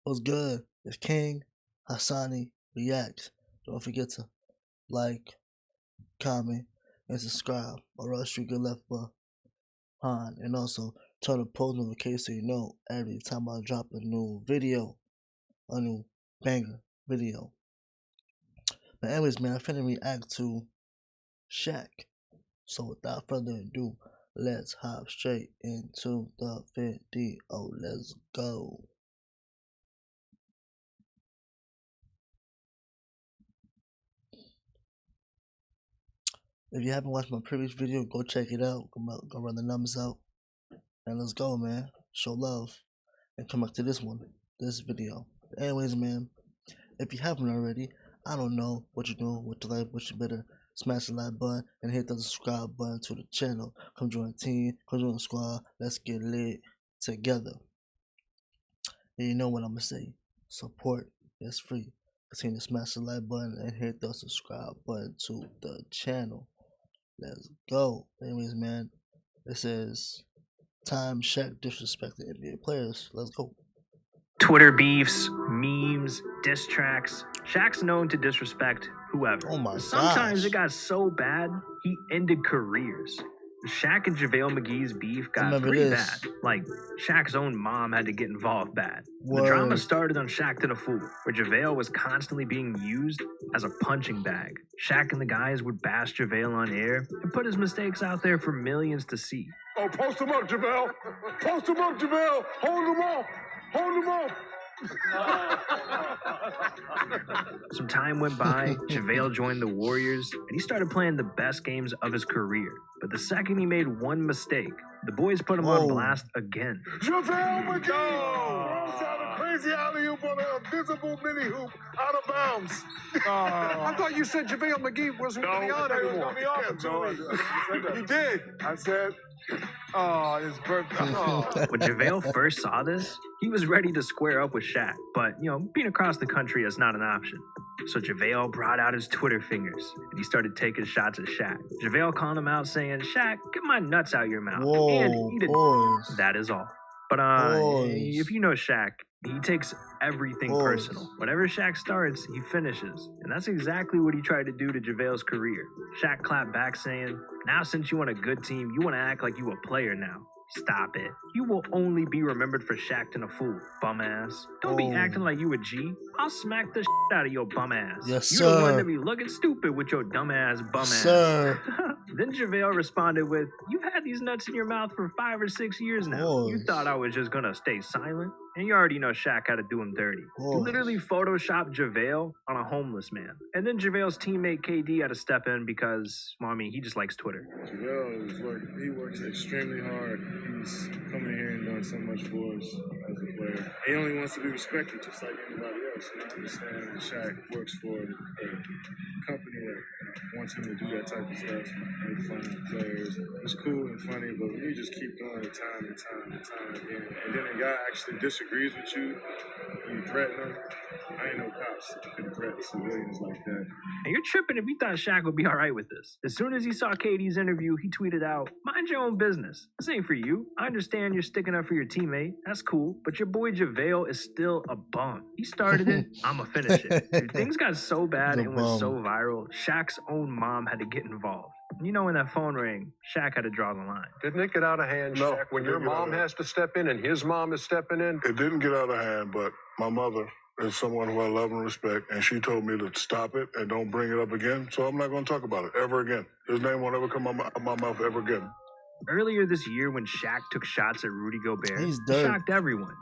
What's good? It's King Hassanee Reacts. Don't forget to like, comment, and subscribe, or else you get left behind. And also turn the post notification so you know every time I drop a new video, a new banger video. But anyways, man, I'm finna react to Shaq. So without further ado, let's hop straight into the video. Let's go. If you haven't watched my previous video, go check it out. Go run the numbers out. And let's go, man. Show love. And come back to this video. Anyways, man, if you haven't already, I don't know what you're doing with your life, but you better smash the like button and hit the subscribe button to the channel. Come join the team, come join the squad. Let's get lit together. And you know what I'm gonna say. Support is free. Continue to smash the like button and hit the subscribe button to the channel. Let's go. Anyways, man, this is time Shaq disrespected NBA players. Let's go. Twitter beefs, memes, diss tracks. Shaq's known to disrespect whoever. Oh my Sometimes gosh. it got so bad, he ended careers. Shaq and JaVale McGee's beef got pretty bad. Like, Shaq's own mom had to get involved bad. The drama started on Shaq to a Fool, where JaVale was constantly being used as a punching bag. Shaq and the guys would bash JaVale on air and put his mistakes out there for millions to see. Oh, post him up, JaVale! Post him up, JaVale! Hold him off! Hold him off! Some time went by, JaVale joined the Warriors, and he started playing the best games of his career. But the second he made one mistake, the boys put him on blast again. JaVale McGee! Throws out a crazy alley-oop on an invisible mini-hoop out of bounds. I thought you said JaVale McGee wasn't going to be on anymore. You did. I said, oh, his birthday. Oh. When JaVale first saw this, he was ready to square up with Shaq, but, being across the country is not an option. So JaVale brought out his Twitter fingers, and he started taking shots at Shaq. JaVale called him out saying, "Shaq, get my nuts out your mouth and eat it." That is all. But if you know Shaq, he takes everything personal. Whatever Shaq starts, he finishes. And that's exactly what he tried to do to JaVale's career. Shaq clapped back saying, "Now since you want a good team, you want to act like you a player now. Stop it. You will only be remembered for Shaq a Fool, bum ass. Don't be acting like you a G. I'll smack the shit out of your bum ass. Yes, you sir. the one to be looking stupid with your dumb ass bum ass." Sir. Then JaVale responded with, "You've had these nuts in your mouth for 5 or 6 years now. You thought I was just gonna stay silent? And you already know Shaq had to do him dirty." He literally photoshopped JaVale on a homeless man. And then JaVale's teammate KD had to step in because, he just likes Twitter. JaVale he works extremely hard. He's coming here and doing so much for us as a player. He only wants to be respected just like anybody else. And I understand that Shaq works for a company that wants him to do that type of stuff, make fun of players. It's cool and funny, but we just keep doing it time and time again. And then a guy actually disagrees with you, you threaten him. I ain't no cops that threaten civilians like that. And you're tripping if you thought Shaq would be all right with this. As soon as he saw KD's interview, he tweeted out, "Mind your own business. This ain't for you. I understand you're sticking up for your teammate. That's cool. But your boy JaVale is still a bum. He started it. I'ma finish it." Things got so bad and went so viral, Shaq's own mom had to get involved. When that phone rang, Shaq had to draw the line. Didn't it get out of hand, No, Shaq, when your mom has to step in and his mom is stepping in? It didn't get out of hand, but my mother is someone who I love and respect, and she told me to stop it and don't bring it up again, so I'm not going to talk about it ever again. His name won't ever come out of my mouth ever again. Earlier this year, when Shaq took shots at Rudy Gobert, He's it shocked everyone.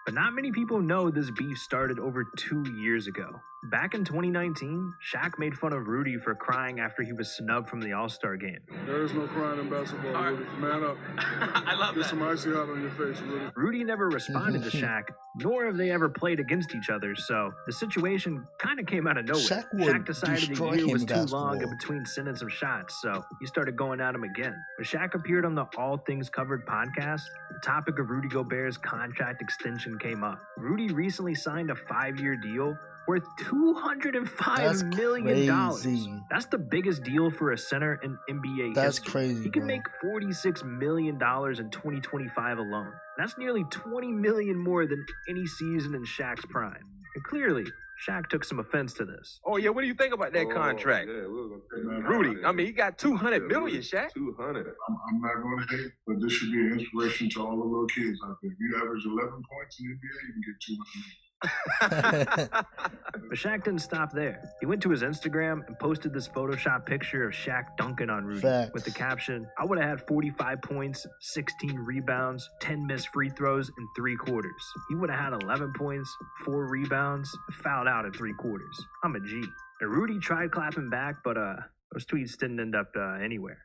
But not many people know this beef started over 2 years ago. Back in 2019, Shaq made fun of Rudy for crying after he was snubbed from the All-Star game. There is no crying in basketball, Rudy. Man up. I love Get some icy hot on your face, Rudy. Rudy never responded to Shaq, nor have they ever played against each other, so the situation kind of came out of nowhere. Shaq decided the year was too long in between sending some shots, so he started going at him again. When Shaq appeared on the All Things Covered podcast, the topic of Rudy Gobert's contract extension situation came up. Rudy recently signed a 5-year deal worth $205 That's million. crazy. That's the biggest deal for a center in NBA That's history. crazy, He can bro. make $46 million in 2025 alone. That's nearly $20 million more than any season in Shaq's prime. And clearly, Shaq took some offense to this. Oh, yeah, what do you think about that contract? Yeah, we were gonna pay Rudy, I mean, he got $200 million, Shaq. 200. I'm not going to hate, but this should be an inspiration to all the little kids out there. If you average 11 points in the NBA, you can get 200 million. But Shaq didn't stop there. He went to his Instagram and posted this Photoshop picture of Shaq dunking on Rudy with the caption, "I would have had 45 points, 16 rebounds, 10 missed free throws in 3 quarters. He would have had 11 points, 4 rebounds, and fouled out in 3 quarters. I'm a G." And Rudy tried clapping back, but those tweets didn't end up anywhere.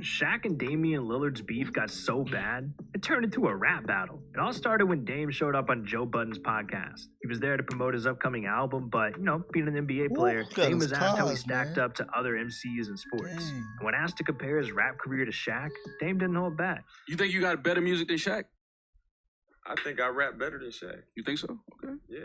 Shaq and Damian Lillard's beef got so bad, it turned into a rap battle. It all started when Dame showed up on Joe Budden's podcast. He was there to promote his upcoming album, but, being an NBA player, Dame was asked how he stacked up to other MCs in sports. And when asked to compare his rap career to Shaq, Dame didn't hold back. You think you got better music than Shaq? I think I rap better than Shaq. You think so? Okay. Yeah.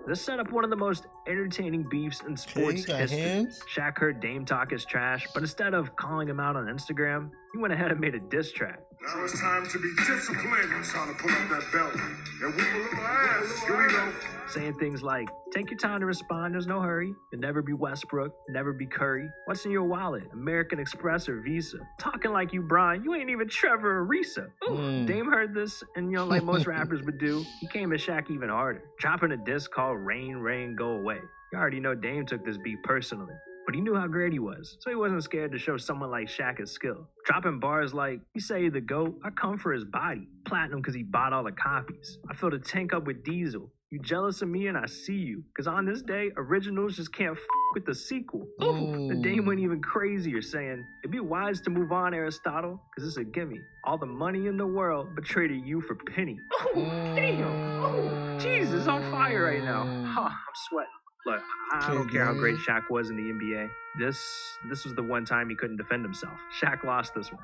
This set up one of the most entertaining beefs in sports history. Shaq heard Dame talk his trash, but instead of calling him out on Instagram, he went ahead and made a diss track. Now it's time to be disciplined. It's time to put up that belt and whoop a little ass. Here we go. Saying things like, "Take your time to respond, there's no hurry. You'll never be Westbrook, never be Curry. What's in your wallet, American Express or Visa? Talking like you Brian, you ain't even Trevor or Risa." Ooh. Dame heard this, and like most rappers would do, he came at Shaq even harder, dropping a diss called Rain, Rain, Go Away. You already know Dame took this beat personally, but he knew how great he was, so he wasn't scared to show someone like Shaq his skill. Dropping bars like, "You say the GOAT, I come for his body. Platinum because he bought all the copies. I filled a tank up with diesel. You jealous of me and I see you. Because on this day, originals just can't with the sequel." Ooh. The Dame went even crazier, saying, "It'd be wise to move on, Aristotle, because it's a gimme. All the money in the world, but traded you for penny." Oh, damn. Oh, Jesus, on fire right now. I'm sweating. Look, I don't care how great Shaq was in the NBA. This was the one time he couldn't defend himself. Shaq lost this one.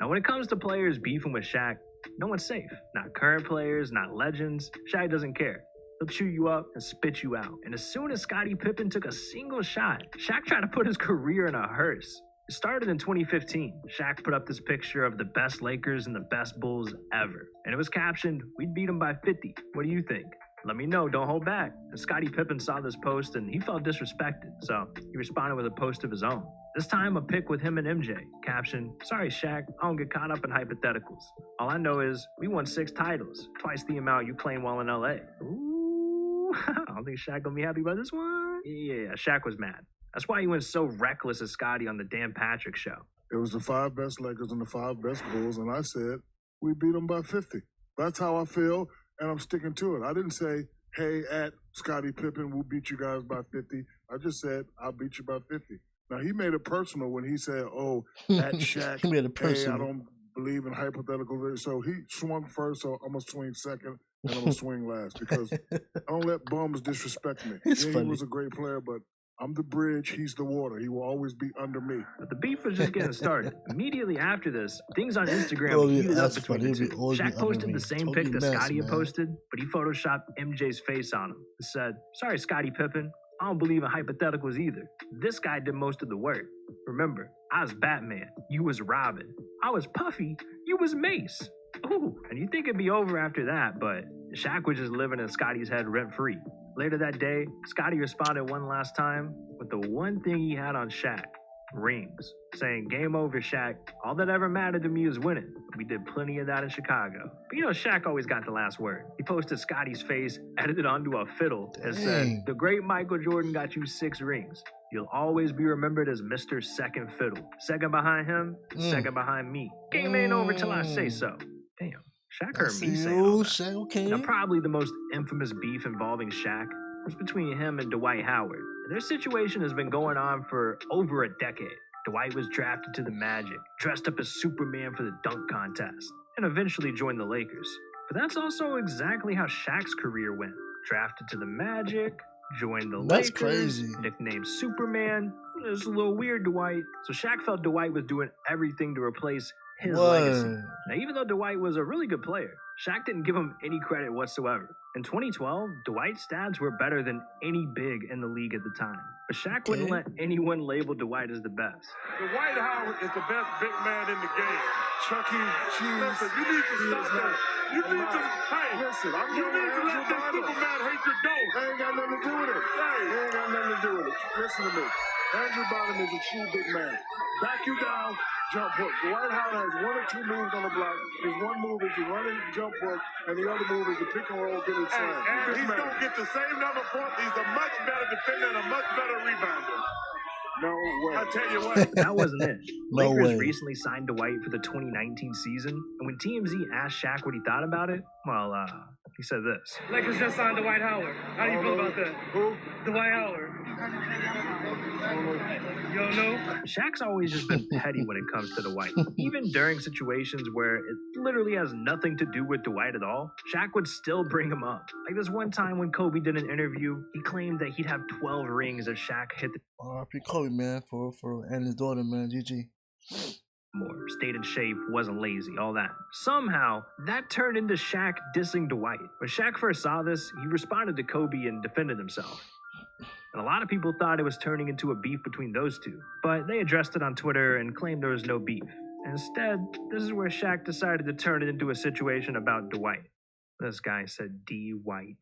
Now, when it comes to players beefing with Shaq, no one's safe. Not current players, not legends. Shaq doesn't care. He'll chew you up and spit you out. And as soon as Scottie Pippen took a single shot, Shaq tried to put his career in a hearse. It started in 2015. Shaq put up this picture of the best Lakers and the best Bulls ever. And it was captioned, "We'd beat them by 50. What do you think? Let me know, don't hold back." And Scottie Pippen saw this post and he felt disrespected, so he responded with a post of his own. This time a pic with him and MJ, captioned, "Sorry Shaq, I don't get caught up in hypotheticals. All I know is we won 6 titles, twice the amount you claim while in LA. Ooh, I don't think Shaq gonna be happy about this one. Yeah, Shaq was mad. That's why he went so reckless at Scottie on the Dan Patrick show. It was the 5 best Lakers and the 5 best Bulls, and I said, we beat them by 50. That's how I feel, and I'm sticking to it. I didn't say, hey, at Scottie Pippen, we'll beat you guys by 50. I just said, I'll beat you by 50. Now, he made it personal when he said, oh, at Shaq, he made it personal. Hey, I don't believe in hypotheticals. So he swung first, so I'm going to swing second, and I'm going to swing last, because I don't let bums disrespect me. It's He funny. was a great player, but I'm the bridge, he's the water. He will always be under me. But the beef was just getting started. Immediately after this, things on Instagram heated up between the two. Shaq posted the same pic that Scottie had posted, but he photoshopped MJ's face on him. It said, "Sorry, Scottie Pippen, I don't believe in hypotheticals either. This guy did most of the work. Remember, I was Batman, you was Robin. I was Puffy, you was Mace." Ooh, and you'd think it'd be over after that, but Shaq was just living in Scottie's head rent-free. Later that day, Scottie responded one last time with the one thing he had on Shaq, rings, saying, "Game over, Shaq. All that ever mattered to me is winning. We did plenty of that in Chicago." But Shaq always got the last word. He posted Scottie's face, edited onto a fiddle, and said, "The great Michael Jordan got you 6 rings. You'll always be remembered as Mr. Second Fiddle. Second behind him, second behind me. Game ain't over till I say so." Damn. Shaq heard me say all that. Shaq, okay. Now, probably the most infamous beef involving Shaq was between him and Dwight Howard. And their situation has been going on for over a decade. Dwight was drafted to the Magic, dressed up as Superman for the dunk contest, and eventually joined the Lakers. But that's also exactly how Shaq's career went. Drafted to the Magic, joined the That's Lakers, crazy. nicknamed Superman. It's a little weird, Dwight. So Shaq felt Dwight was doing everything to replace his legacy. Word. Now, even though Dwight was a really good player, Shaq didn't give him any credit whatsoever. In 2012, Dwight's stats were better than any big in the league at the time. But Shaq wouldn't let anyone label Dwight as the best. Dwight Howard is the best big man in the game. Chuck E. Cheese. Listen, you need to stop that. You need to, hey, Listen, you need to let this Superman hate your dough. I ain't got nothing to do with it. Hey. It ain't got nothing to do with it. Listen to me. Andrew Bynum is a true big man. Back you down, jump hook. Dwight Howard has one or two moves on the block. His one move is the running jump hook, and the other move is the pick and roll, get it slam. And he's going to get the same number of points. He's a much better defender and a much better rebounder. No way. I tell you what. That wasn't it. No Lakers way. recently signed Dwight for the 2019 season, and when TMZ asked Shaq what he thought about it, well, he said this. Lakers just signed Dwight Howard. How do you feel about that? Who? Dwight Howard. You don't know? Shaq's always just been petty when it comes to Dwight. Even during situations where it literally has nothing to do with Dwight at all, Shaq would still bring him up. Like this one time when Kobe did an interview, he claimed that he'd have 12 rings if Shaq hit the R.I.P. Kobe, man, for and his daughter, man. GG. more, stayed in shape, wasn't lazy, all that. Somehow, that turned into Shaq dissing Dwight. When Shaq first saw this, he responded to Kobe and defended himself. And a lot of people thought it was turning into a beef between those two, but they addressed it on Twitter and claimed there was no beef. Instead, this is where Shaq decided to turn it into a situation about Dwight. This guy said D. White.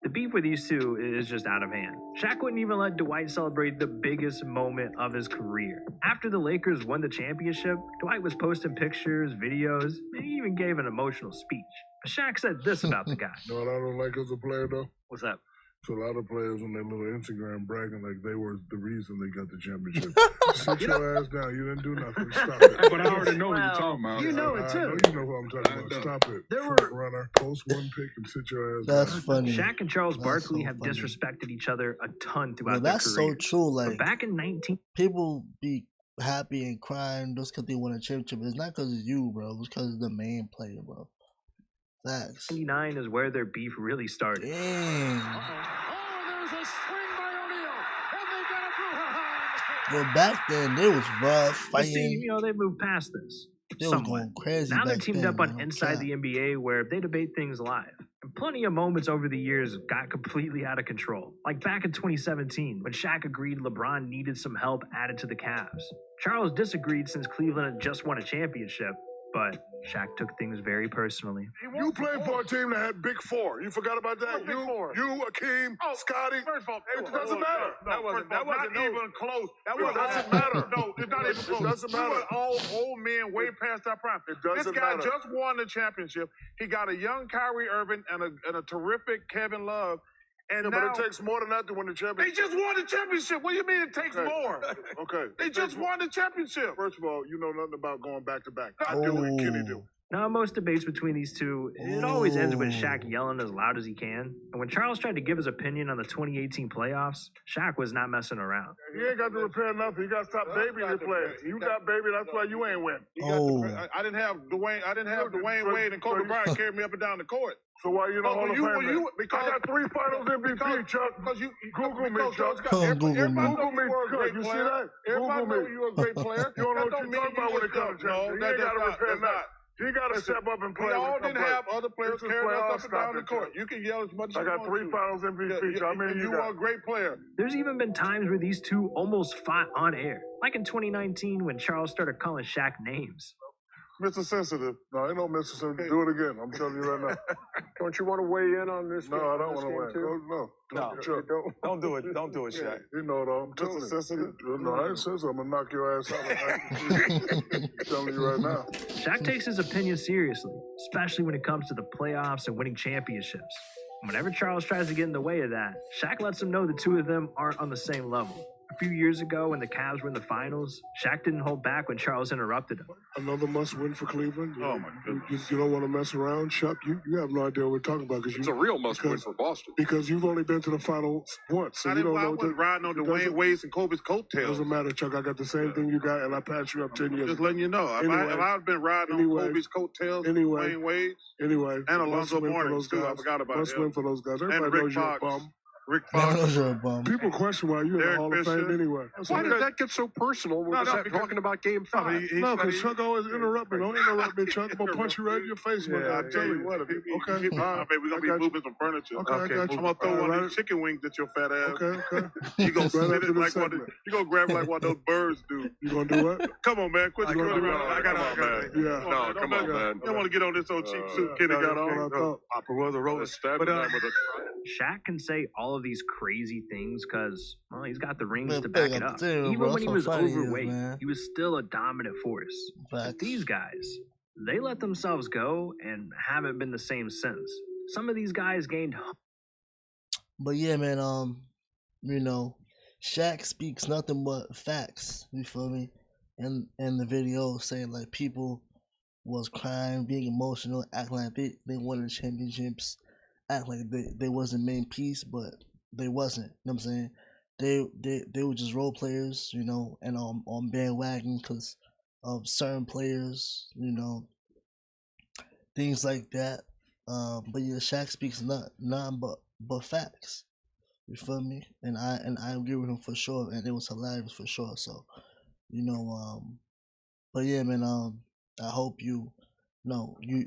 The beef with these two is just out of hand. Shaq wouldn't even let Dwight celebrate the biggest moment of his career. After the Lakers won the championship, Dwight was posting pictures, videos, and he even gave an emotional speech. But Shaq said this about the guy. You know what I don't like as a player, though? What's that? So a lot of players on their little Instagram bragging like they were the reason they got the championship. Sit your ass down. You didn't do nothing. Stop it. But I already know what you're talking about. You know it too. I know you know what I'm talking about. Stop it. There Front were- runner, post one pick and sit your ass That's down. funny. Shaq and Charles That's Barkley so have funny. disrespected each other a ton throughout Well, their that's so careers. true. But Like, back in 19... people be happy and crying just because they won a championship. It's not because it's you, bro. It's because it's the main player, bro. Facts. 99 is where their beef really started. Damn. Oh, there's a swing by O'Neal, and they got it through. Well, back then, it was rough. But see, Fighting. you know, they moved past this. They was Somewhat. going crazy. Now they're back teamed then, up on man. Inside Cap. the NBA where they debate things live. And plenty of moments over the years got completely out of control. Like back in 2017, when Shaq agreed LeBron needed some help added to the Cavs. Charles disagreed since Cleveland had just won a championship, but Shaq took things very personally. You played for a team that had Big Four. You forgot about that? Big Four? You, Akeem, Scotty. First of all, It doesn't matter. That wasn't even close. That It wasn't doesn't matter. No, it's not even close. It doesn't We matter. were all old men way past our prime. It doesn't This guy matter. just won the championship. He got a young Kyrie Irving and a terrific Kevin Love. And Yeah, now but it takes more than that to win the they championship. just won the championship. What do you mean it takes Okay. more? Okay. They just won the championship. First of all, you know nothing about going back to back. I do and Kenny do. Now, in most debates between these two, it always ends with Shaq yelling as loud as he can. And when Charles tried to give his opinion on the 2018 playoffs, Shaq was not messing around. You ain't got to repair nothing. You got to stop babying your players. You got baby, that's why you ain't win. I didn't have Dwayne Wade and Kobe Bryant carry me up and down the court. So why you in the Hall of Fame? Because I got 3 finals MVP, Chuck. Because you Google me, Chuck. Google me. Google me, Chuck. You see that? Everybody Google know me. you're a great player. You don't know That what you're talking about when it comes to No, championship. You ain't got to repair nothing. You got to step up and play. We all when it didn't comes have to other players This is carrying us playoff up and down the stoppage, court. Chuck. You can yell as much as I you got want 3 to. finals MVP, Chuck. How many You you are a got? great player. There's even been times where these two almost fought on air. Like in 2019 when Charles started calling Shaq names. Mr. Sensitive. No, ain't no Mr. Sensitive. Do it again. I'm telling you right now. Don't you want to weigh in on this? No, I don't want to win. Too? No. Chuck. Don't do it. Don't do it, Shaq. You know it all. I'm telling you. Sensitive? No, I ain't sensitive. I'm going to knock your ass out. I'm telling you right now. Shaq takes his opinion seriously, especially when it comes to the playoffs and winning championships. Whenever Charles tries to get in the way of that, Shaq lets him know the two of them aren't on the same level. A few years ago, when the Cavs were in the finals, Shaq didn't hold back when Charles interrupted him. Another must-win for Cleveland. Oh, my goodness. You don't want to mess around, Chuck. You have no idea what we're talking about. It's a real must-win for Boston. Because you've only been to the finals once. So I you don't know. wasn't riding on Dwayne Wade's and Kobe's coattails. Doesn't matter, Chuck. I got the same thing you got, and I passed you up 10 years Just ago. letting you know. If I'd been riding on Kobe's coattails, Dwayne Wade, Anyway. and Alonzo must win for Mourning, those too. I guys. forgot about Must him. win for those guys. And Everybody Rick knows you're a Fox. bum. Rick Never Fox. knows you're a bum. People question why you're in the Derek Hall of Fisher. Fame anyway. Why does that get so personal when No, we're because- talking about Game 5? No, because Chuck always interrupt me. Don't interrupt me, Chuck. I'm going to punch you right in your face, my guy. I'm telling you. What? Okay. Okay. I mean, we're going to be moving some furniture. Okay, I got you. I'm going to throw one Right. of these chicken wings at your fat ass. Okay. You going to Right sit after it the like one. segment. You going to grab it like one of those birds do. You going to do what? Come on, man. Quit You gonna screwing do around. what? I got Yeah. No, come on, man. You don't want to get on this old cheap suit Kenny got That's what I on. thought. Papa was a roller stab with a Shaq can say all of these crazy things because, well, he's got the rings Man, to back big it up up. to him, Even bro. when he That's was how funny he is, overweight, man. he was still a dominant force. But Facts. these guys, they let themselves go and haven't been the same since. Some of these guys gained. But yeah, man, you know, Shaq speaks nothing but facts. You feel me? And the video saying like people was crying, being emotional, acting like they won the championships, act like they wasn't main piece, but they wasn't. You know what I'm saying? They were just role players, you know, and on bandwagon because of certain players, you know, things like that. But yeah, Shaq speaks none but facts. You feel me? And I agree with him for sure, and it was hilarious for sure. So, you know, but yeah, man, I hope you know you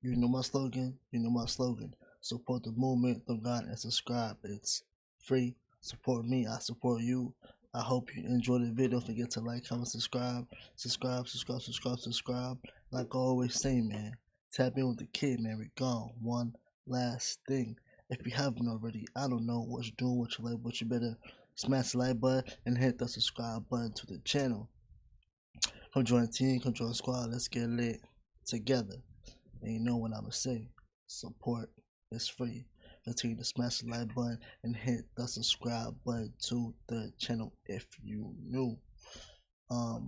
know my slogan. You know my slogan. Support the movement, the God, and subscribe. It's free. Support me. I support you. I hope you enjoy the video. Don't forget to like, comment, subscribe. Like I always say, man, tap in with the kid, man. We gone. One last thing. If you haven't already, I don't know what you're doing, what you like, but you better smash the like button and hit the subscribe button to the channel. Come join the team, come join the squad. Let's get lit together. And you know what I'ma say. Support is free. Continue to smash the like button and hit the subscribe button to the channel if you new. I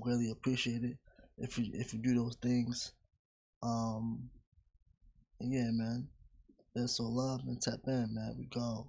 really appreciate it if you do those things. Yeah, man. There's so love and tap in, man. We go.